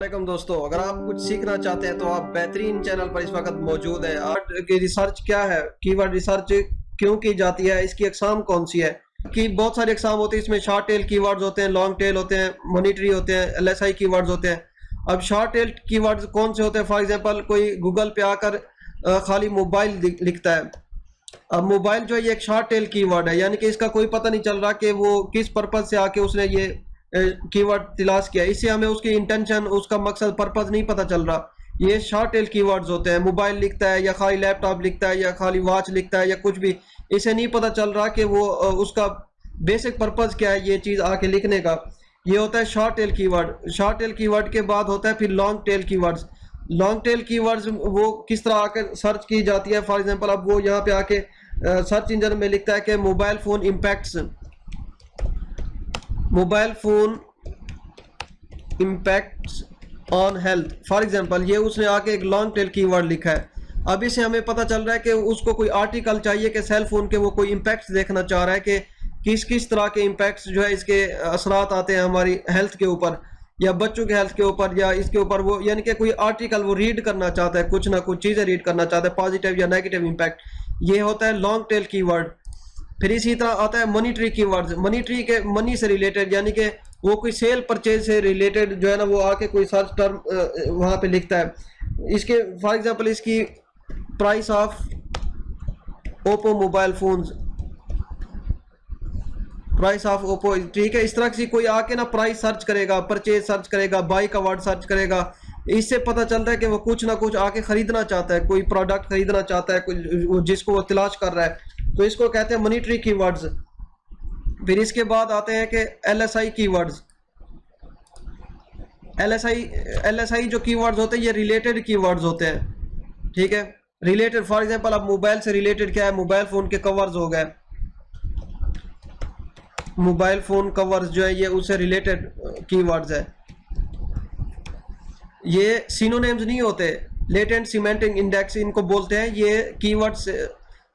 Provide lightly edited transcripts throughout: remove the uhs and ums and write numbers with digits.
वालेकुम दोस्तों, अगर आप कुछ सीखना चाहते हैं तो आप बेहतरीन चैनल पर इस वक्त मौजूद है। आज की रिसर्च क्या है, कीवर्ड रिसर्च क्यों की जाती है, इसकी अकसाम कौन सी है। कि बहुत सारे अकसाम होते हैं, इसमें शॉर्ट टेल कीवर्ड्स होते हैं, लॉन्ग टेल होते हैं, मॉनिटरी होते हैं, एलएसआई कीवर्ड्स होते हैं। अब शॉर्ट टेल कीवर्ड्स कौन से होते हैं? फॉर एग्जांपल कोई गूगल पे आकर खाली मोबाइल लिखता है। अब मोबाइल जो है ये एक शॉर्ट टेल कीवर्ड है, यानी कि इसका कोई पता नहीं चल रहा कि वो किस पर्पज से आके उसने ये कीवर्ड तलाश किया। इससे हमें उसकी इंटेंशन, उसका मकसद, पर्पज नहीं पता चल रहा। ये शॉर्ट टेल कीवर्ड्स होते हैं। मोबाइल लिखता है या खाली लैपटॉप लिखता है या खाली वॉच लिखता है या कुछ भी, इसे नहीं पता चल रहा कि वो उसका बेसिक पर्पज क्या है ये चीज़ आके लिखने का। ये होता है short tail keyword. Short tail keyword के बाद होता है फिर long tail keywords. Long tail keywords वो किस तरह आके सर्च की जाती है। फॉर एग्जांपल अब वो यहाँ पे आके सर्च इंजन में लिखता है कि mobile phone impacts on health. For example ये उसने आके एक लॉन्ग टेल कीवर्ड लिखा है। अब इसे हमें पता चल रहा है कि उसको कोई आर्टिकल चाहिए कि सेल फोन के वो कोई इम्पैक्ट्स देखना चाह रहा है कि किस किस तरह के इम्पैक्ट्स जो है इसके असरात आते हैं हमारी हेल्थ के ऊपर या बच्चों के हेल्थ के ऊपर या इसके ऊपर। वो यानी कि कोई आर्टिकल वो रीड करना चाहता है, कुछ ना कुछ चीज़ें रीड करना चाहता है, पॉजिटिव या नेगेटिव इम्पैक्ट। ये होता है लॉन्ग टेल कीवर्ड। फिर इसी तरह आता है मॉनिटरी कीवर्ड्स। मॉनिटरी के मनी से रिलेटेड, यानी कि वो कोई सेल परचेज से रिलेटेड जो है ना वो आके कोई सर्च टर्म वहाँ पे लिखता है। इसके फॉर एग्जांपल इसकी price of Oppo mobile phones, price of Oppo, ठीक है। इस तरह से कोई आके ना प्राइस सर्च करेगा, परचेज सर्च करेगा, बाई का वर्ड सर्च करेगा। इससे पता चलता है कि वो कुछ ना कुछ आके खरीदना चाहता है, कोई प्रोडक्ट खरीदना चाहता है, कुछ जिसको वो तलाश कर रहा है। तो इसको कहते हैं मॉनिटरी कीवर्ड्स। फिर इसके बाद आते हैं कि एलएसआई कीवर्ड्स। एलएसआई जो कीवर्ड्स होते हैं ये रिलेटेड कीवर्ड्स होते हैं, ठीक है। रिलेटेड, फॉर एग्जांपल अब मोबाइल से रिलेटेड क्या है, मोबाइल फोन के कवर्स हो गए। मोबाइल फोन कवर्स जो है ये उससे रिलेटेड कीवर्ड्स है। ये सिनोनिम्स नहीं होते, लेटेंट सीमेंटिक इंडेक्स इनको बोलते हैं। ये कीवर्ड्स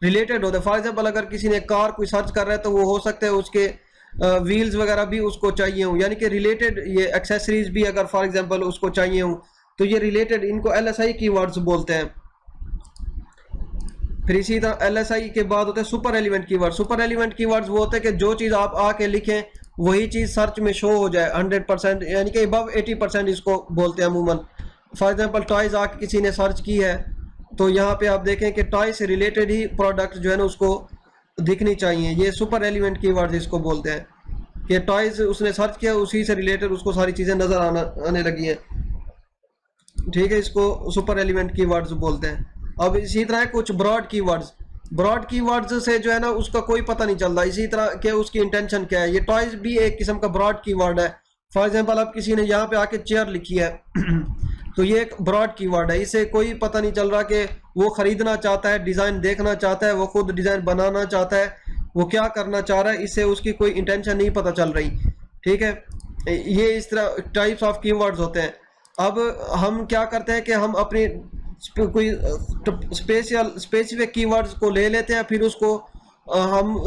रिलेटेड होते हैं। फॉर एग्जांपल अगर किसी ने कार कोई सर्च कर रहा है तो वो हो सकता है उसके व्हील्स वगैरह भी उसको चाहिए हो, यानी कि रिलेटेड। ये एक्सेसरीज भी अगर फॉर एग्जांपल उसको चाहिए हो तो ये रिलेटेड, इनको एलएसआई कीवर्ड्स बोलते हैं। फिर इसी तरह एलएसआई के बाद होते हैं super element keyword. Super element keywords वो होते हैं कि जो चीज़ आप आके लिखें वही चीज़ सर्च में शो हो जाए 100%, यानी कि अबव 80% इसको बोलते हैं अमूमन। फॉर एग्जांपल टॉयज़ आके किसी ने सर्च की है तो यहाँ पे आप देखें कि टॉय से रिलेटेड ही प्रोडक्ट जो है ना उसको दिखनी चाहिए। ये सुपर एलिमेंट कीवर्ड्स इसको बोलते हैं कि टॉयज़ उसने सर्च किया, उसी से रिलेटेड उसको सारी चीज़ें नज़र आने लगी हैं, ठीक है। इसको सुपर एलिमेंट कीवर्ड्स बोलते हैं। अब इसी तरह कुछ ब्रॉड कीवर्ड्स। ब्रॉड कीवर्ड्स से जो है ना उसका कोई पता नहीं चलता इसी तरह के उसकी इंटेंशन क्या है। ये टॉयज भी एक किस्म का ब्रॉड कीवर्ड है। फॉर एग्जांपल अब किसी ने यहाँ पे आके चेयर लिखी है तो ये एक ब्रॉड कीवर्ड है। इसे कोई पता नहीं चल रहा कि वो खरीदना चाहता है, डिज़ाइन देखना चाहता है, वो खुद डिज़ाइन बनाना चाहता है, वो क्या करना चाह रहा है, इससे उसकी कोई इंटेंशन नहीं पता चल रही, ठीक है। ये इस तरह टाइप्स ऑफ कीवर्ड्स होते हैं। अब हम क्या करते हैं कि हम अपनी कोई स्पेसिफिक कीवर्ड्स को ले लेते हैं, फिर उसको हम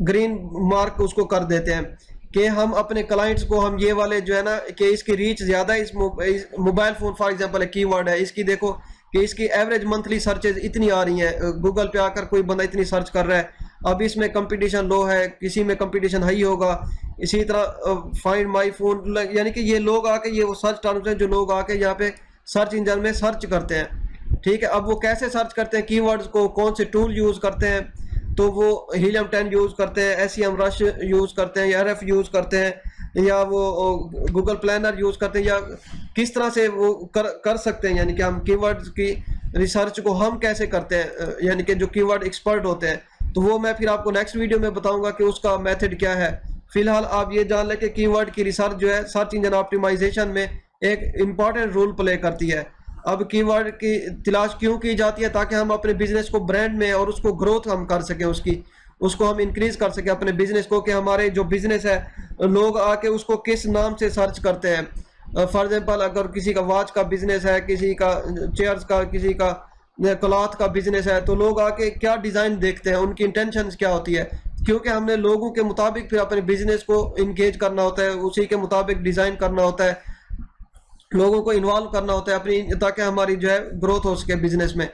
ग्रीन मार्क उसको कर देते हैं कि हम अपने क्लाइंट्स को हम ये वाले जो है ना कि इसकी रीच ज़्यादा है। इस मोबाइल फ़ोन फॉर एग्जांपल एक कीवर्ड है, इसकी देखो कि इसकी एवरेज मंथली सर्चेज इतनी आ रही हैं। गूगल पे आकर कोई बंदा इतनी सर्च कर रहा है। अब इसमें कंपटीशन लो है, किसी में कंपटीशन हाई होगा। इसी तरह फाइंड माई फोन, यानी कि ये लोग आके, ये वो सर्च टर्म्स हैं जो लोग आके यहाँ पे सर्च इंजन में सर्च करते हैं, ठीक है। अब वो कैसे सर्च करते हैं कीवर्ड्स को, कौन से टूल यूज़ करते हैं, तो वो हीलियम 10 यूज़ करते हैं, SEM रश यूज़ करते हैं, या RF यूज़ करते हैं, या वो गूगल प्लानर यूज़ करते हैं, या किस तरह से वो कर सकते हैं। यानी कि हम कीवर्ड्स की रिसर्च को हम कैसे करते हैं, यानी कि जो कीवर्ड एक्सपर्ट होते हैं, तो वो मैं फिर आपको नेक्स्ट वीडियो में बताऊंगा कि उसका मेथड क्या है। फिलहाल आप ये जान लें कि कीवर्ड की रिसर्च जो है सर्च इंजन ऑप्टिमाइजेशन में एक इम्पॉर्टेंट रोल प्ले करती है। अब कीवर्ड की तलाश क्यों की जाती है? ताकि हम अपने बिजनेस को ब्रांड में और उसको ग्रोथ हम कर सकें, उसको हम इंक्रीज कर सकें अपने बिजनेस को, कि हमारे जो बिजनेस है लोग आके उसको किस नाम से सर्च करते हैं। फॉर एग्जांपल अगर किसी का वॉच का बिजनेस है, किसी का चेयर्स का, किसी का क्लॉथ का बिजनेस है, तो लोग आके क्या डिज़ाइन देखते हैं, उनकी इंटेंशंस क्या होती है, क्योंकि हमने लोगों के मुताबिक फिर अपने बिजनेस को इंगेज करना होता है, उसी के मुताबिक डिज़ाइन करना होता है। लोगों को इन्वॉल्व करना होता है अपनी, ताकि हमारी जो है ग्रोथ हो सके बिजनेस में।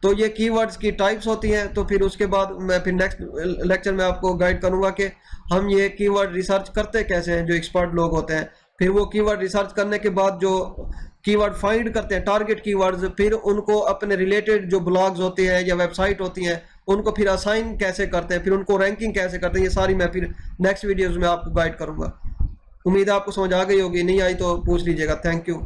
तो ये कीवर्ड्स की टाइप्स होती हैं। तो फिर उसके बाद मैं फिर नेक्स्ट लेक्चर में आपको गाइड करूंगा कि हम ये कीवर्ड रिसर्च करते कैसे हैं, जो एक्सपर्ट लोग होते हैं। फिर वो कीवर्ड रिसर्च करने के बाद जो कीवर्ड फाइंड करते हैं, टारगेट कीवर्ड्स, फिर उनको अपने रिलेटेड जो ब्लॉग्स होते हैं या वेबसाइट होती हैं उनको फिर असाइन कैसे करते हैं, फिर उनको रैंकिंग कैसे करते हैं, ये सारी मैं फिर नेक्स्ट वीडियोज़ में आपको गाइड करूंगा। उम्मीद है आपको समझ आ गई होगी, नहीं आई तो पूछ लीजिएगा। Thank you.